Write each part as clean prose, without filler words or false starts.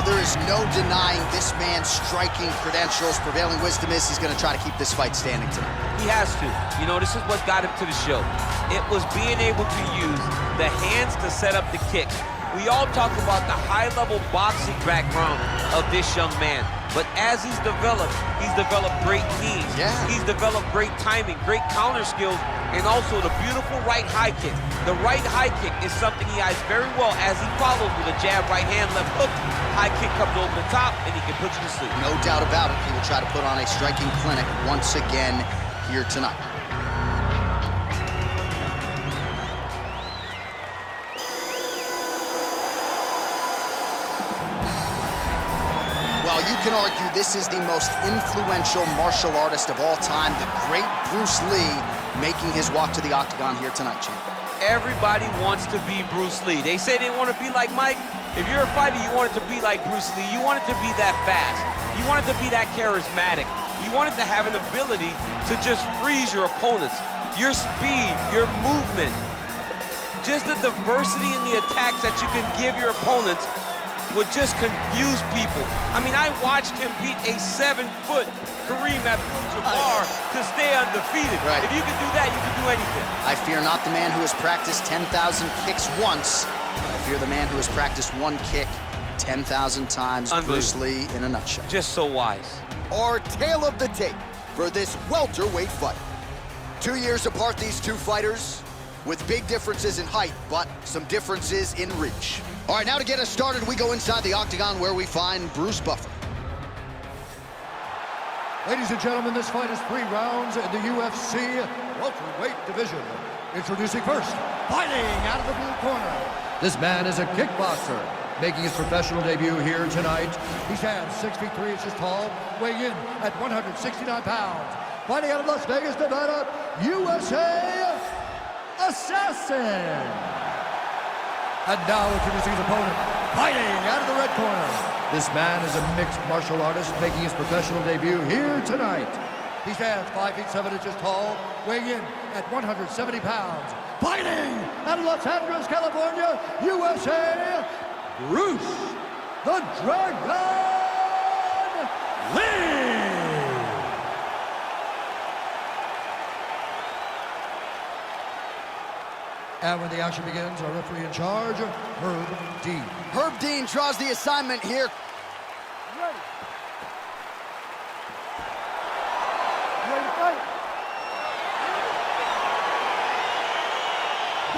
there is no denying this man's striking credentials. Prevailing wisdom is he's going to try to keep this fight standing tonight. He has to. You know, this is what got him to the show. It was being able to use the hands to set up the kicks. We all talk about the high-level boxing background of this young man, but as he's developed great knees. Yeah. He's developed great timing, great counter skills, and also the beautiful right high kick. The right high kick is something he eyes very well as he follows with a jab, right hand, left hook. High kick comes over the top, and he can put you to sleep. No doubt about it. He will try to put on a striking clinic once again here tonight. Well, you can argue this is the most influential martial artist of all time, the great Bruce Lee, making his walk to the octagon here tonight, champ. Everybody wants to be Bruce Lee. They say they want to be like Mike. If you're a fighter, you want it to be like Bruce Lee. You want it to be that fast. You want it to be that charismatic. You want it to have an ability to just freeze your opponents. Your speed, your movement, just the diversity in the attacks that you can give your opponents would just confuse people. I mean, I watched him beat a 7-foot Kareem Abdul-Jabbar to stay undefeated. Right. If you can do that, you can do anything. I fear not the man who has practiced 10,000 kicks once. I fear the man who has practiced one kick 10,000 times. Bruce Lee in a nutshell. Just so wise. Our tale of the tape for this welterweight fight. 2 years apart, these two fighters, with big differences in height, but some differences in reach. All right, now to get us started, we go inside the octagon where we find Bruce Buffer. Ladies and gentlemen, this fight is 3 rounds in the UFC welterweight division. Introducing first, fighting out of the blue corner. This man is a kickboxer, making his professional debut here tonight. He stands 6 feet 3 inches tall, weighing in at 169 pounds. Fighting out of Las Vegas, Nevada, USA Assassin. And now introducing his opponent, fighting out of the red corner. This man is a mixed martial artist making his professional debut here tonight. He stands 5 feet 7 inches tall, weighing in at 170 pounds. Fighting out of Los Angeles, California, USA, Bruce the Dragon Lee. And when the action begins, our referee in charge, Herb Dean. Herb Dean draws the assignment here. Ready. Ready to fight.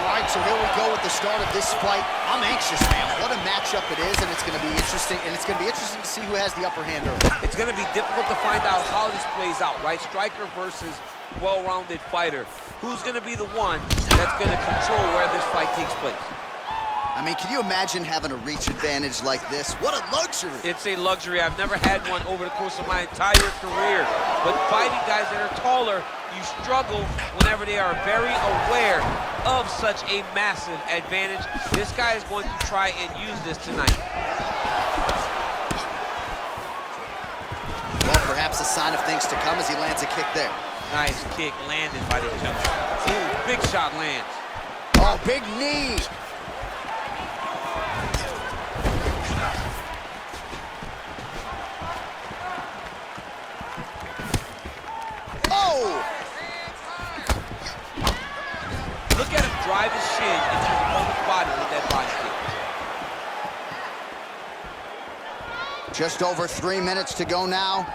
All right, so here we go with the start of this fight. I'm anxious, man. What a matchup it is, and it's going to be interesting. And it's going to be interesting to see who has the upper hand early. It's going to be difficult to find out how this plays out, right? Striker versus well-rounded fighter. Who's going to be the one that's going to control where this fight takes place? I mean, can you imagine having a reach advantage like this? What a luxury. It's a luxury. I've never had one over the course of my entire career. But fighting guys that are taller, you struggle whenever they are very aware of such a massive advantage. This guy is going to try and use this tonight. Well, perhaps a sign of things to come as he lands a kick there. Nice kick landed by the jumper. Ooh, big shot lands. Oh, big knee. Oh! Look at him drive his shin into his opponent's body with that body kick. Just over 3 minutes to go now.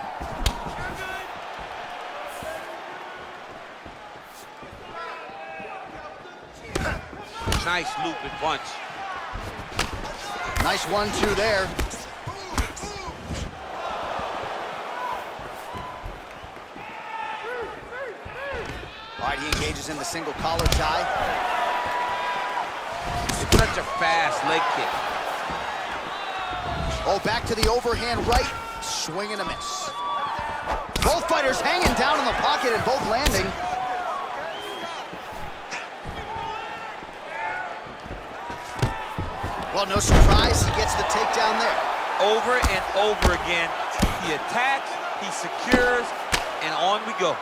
Nice loop and punch. Nice 1-2 there. All right, he engages in the single collar tie. It's such a fast leg kick. Oh, back to the overhand right. Swing and a miss. Both fighters hanging down in the pocket and both landing. Well, no surprise, he gets the takedown there. Over and over again, he attacks, he secures, and on we go.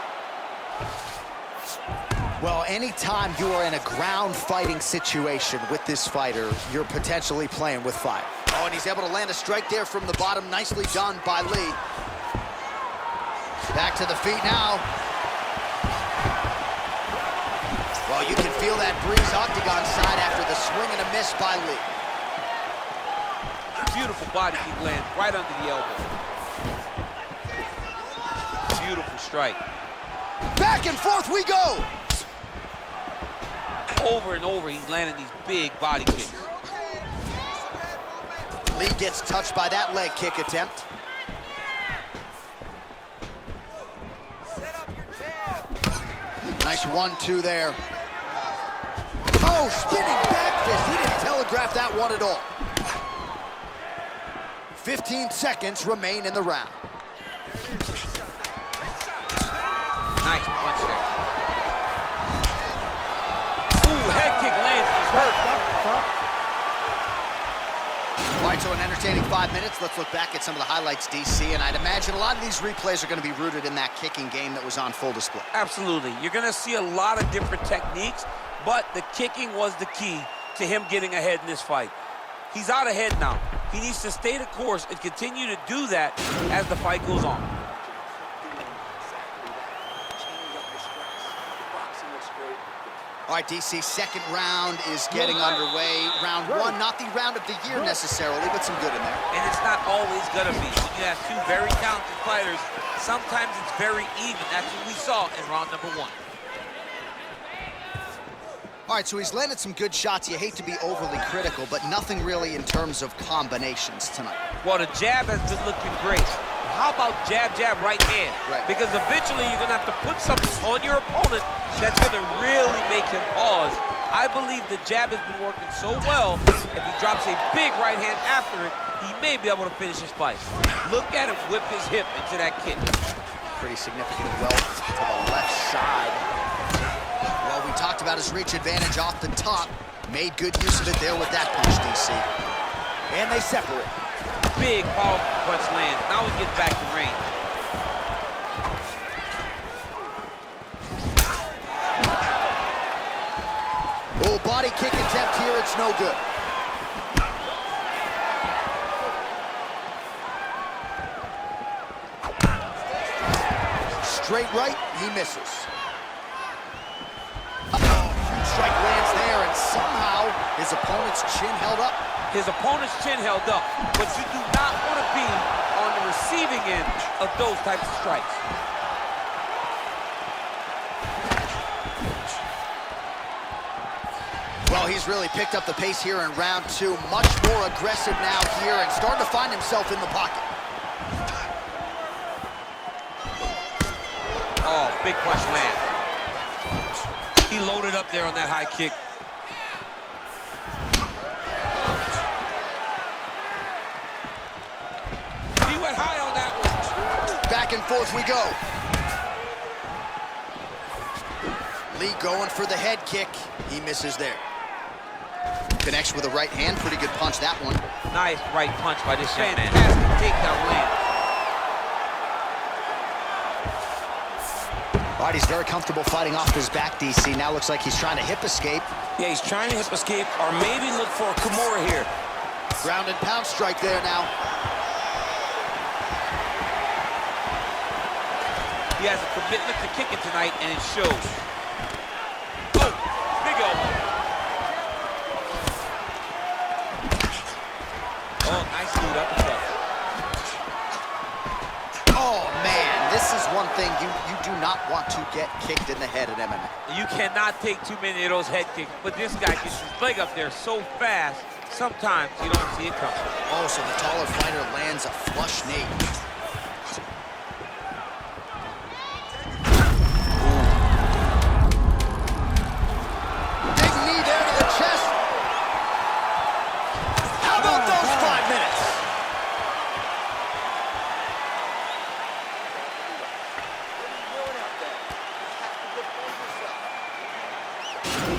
Well, anytime you are in a ground fighting situation with this fighter, you're potentially playing with fire. Oh, and he's able to land a strike there from the bottom. Nicely done by Lee. Back to the feet now. Well, you can feel that breeze octagon side after the swing and a miss by Lee. Beautiful body kick lands right under the elbow. Beautiful strike. Back and forth we go. Over and over, he's landing these big body kicks. Lee gets touched by that leg kick attempt. Nice 1-2 there. Oh, spinning back fist. He didn't telegraph that one at all. 15 seconds remain in the round. Nice punch there. Ooh, head kick lands. He's hurt. All right, so an entertaining 5 minutes. Let's look back at some of the highlights, DC, and I'd imagine a lot of these replays are going to be rooted in that kicking game that was on full display. Absolutely. You're going to see a lot of different techniques, but the kicking was the key to him getting ahead in this fight. He's out ahead now. He needs to stay the course and continue to do that as the fight goes on. All right, DC, second round is getting underway. Round one, not the round of the year necessarily, but some good in there. And it's not always gonna be. When you have two very talented fighters, sometimes it's very even. That's what we saw in round number one. All right, so he's landed some good shots. You hate to be overly critical, but nothing really in terms of combinations tonight. Well, the jab has been looking great. How about jab, jab, right hand? Right. Because eventually you're gonna have to put something on your opponent that's gonna really make him pause. I believe the jab has been working so well, if he drops a big right hand after it, he may be able to finish his fight. Look at him whip his hip into that kick. Pretty significant welt to the left side. Well, we talked about his reach advantage off the top. Made good use of it there with that punch, DC. And they separate. Big, powerful punch lands. Now he gets back to range. Oh, body kick attempt here. It's no good. Straight right, he misses. Huge strike lands there, and somehow his opponent's chin held up. His opponent's chin held up, but you do not want to be on the receiving end of those types of strikes. Well, he's really picked up the pace here in round two. Much more aggressive now here and starting to find himself in the pocket. Oh, big punch land. He loaded up there on that high kick. He went high on that one. Back and forth we go. Lee going for the head kick. He misses there. Connects with a right hand. Pretty good punch, that one. Nice right punch by this young man. Fantastic takedown land. All right, he's very comfortable fighting off his back, DC. Now looks like he's trying to hip escape. Yeah, he's trying to hip escape or maybe look for a Kimura here. Ground and pound strike there now. He has a commitment to kicking tonight, and it shows. Oh, big elbow. Oh, nice lead uppercut. Oh, man, this is one thing you do not want to get kicked in the head at MMA. You cannot take too many of those head kicks, but this guy gets his leg up there so fast, sometimes you don't see it coming. Oh, so the taller fighter lands a flush knee. Big knee there to the chest. How about those 5 minutes?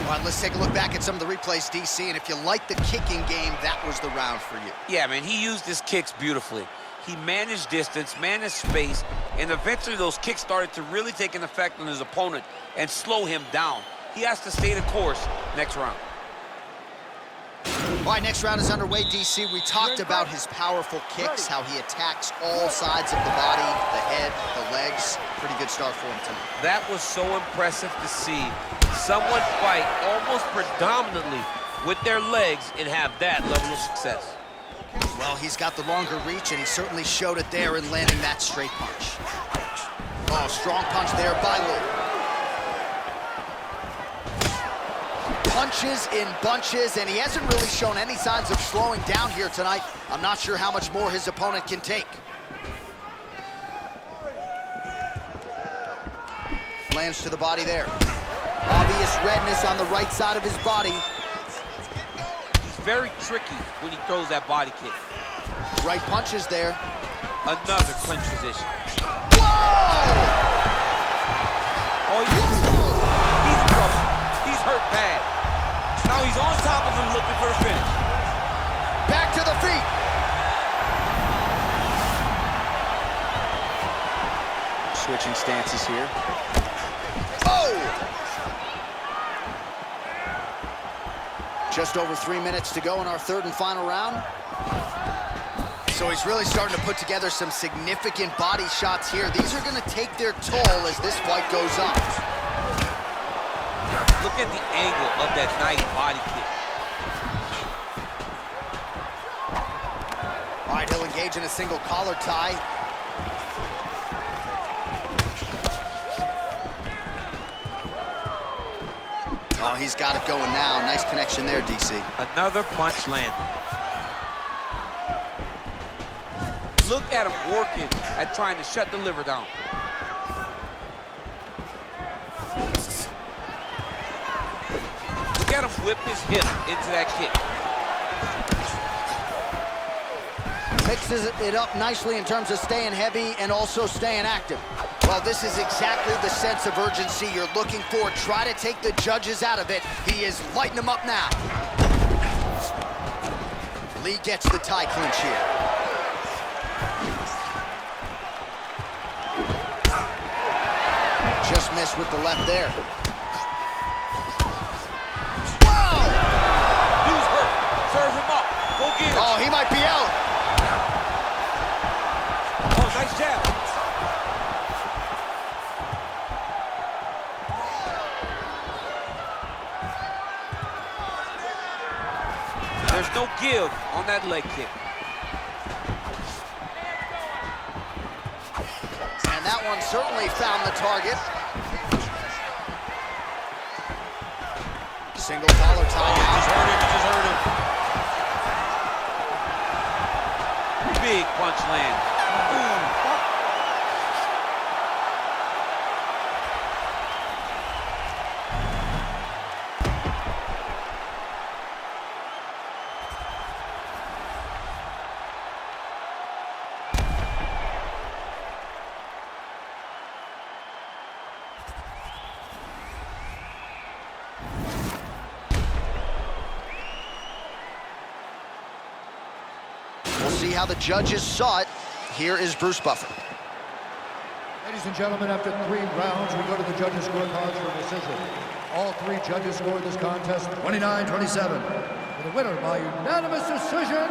All right, let's take a look back at some of the replays, DC, and if you like the kicking game, that was the round for you. Yeah, man, he used his kicks beautifully. He managed distance, managed space, and eventually those kicks started to really take an effect on his opponent and slow him down. He has to stay the course next round. All right, next round is underway, DC. We talked about his powerful kicks, how he attacks all sides of the body, the head, the legs. Pretty good start for him tonight. That was so impressive to see someone fight almost predominantly with their legs and have that level of success. Well, he's got the longer reach, and he certainly showed it there in landing that straight punch. Oh, strong punch there by Lee. Punches in bunches, and he hasn't really shown any signs of slowing down here tonight. I'm not sure how much more his opponent can take. Lands to the body there. Obvious redness on the right side of his body. He's very tricky when he throws that body kick. Right punches there. Another clinch position. Whoa! Oh, he's in trouble. He's hurt bad. Now he's on top of him looking for the finish. Back to the feet. Switching stances here. Oh! Just over 3 minutes to go in our third and final round. So he's really starting to put together some significant body shots here. These are going to take their toll as this fight goes on. Look at the angle of that nice body kick. All right, he'll engage in a single collar tie. Oh, he's got it going now. Nice connection there, DC. Another punch landed. Look at him working at trying to shut the liver down. Look at him whip his hip into that kick. Mixes it up nicely in terms of staying heavy and also staying active. Well, this is exactly the sense of urgency you're looking for. Try to take the judges out of it. He is lighting them up now. Lee gets the tie clinch here. Just missed with the left there. Wow! Dude's hurt. Serve him up. Go get him. Oh, he might be out. Oh, nice jab. There's no give on that leg kick. And that one certainly found the target. Single collar tie out. Just hurt him, just hurt him. Big punch land. Ooh. We'll see how the judges saw it. Here is Bruce Buffer. Ladies and gentlemen, after 3 rounds, we go to the judges' scorecards for decision. All 3 judges scored this contest 29-27. For the winner by unanimous decision,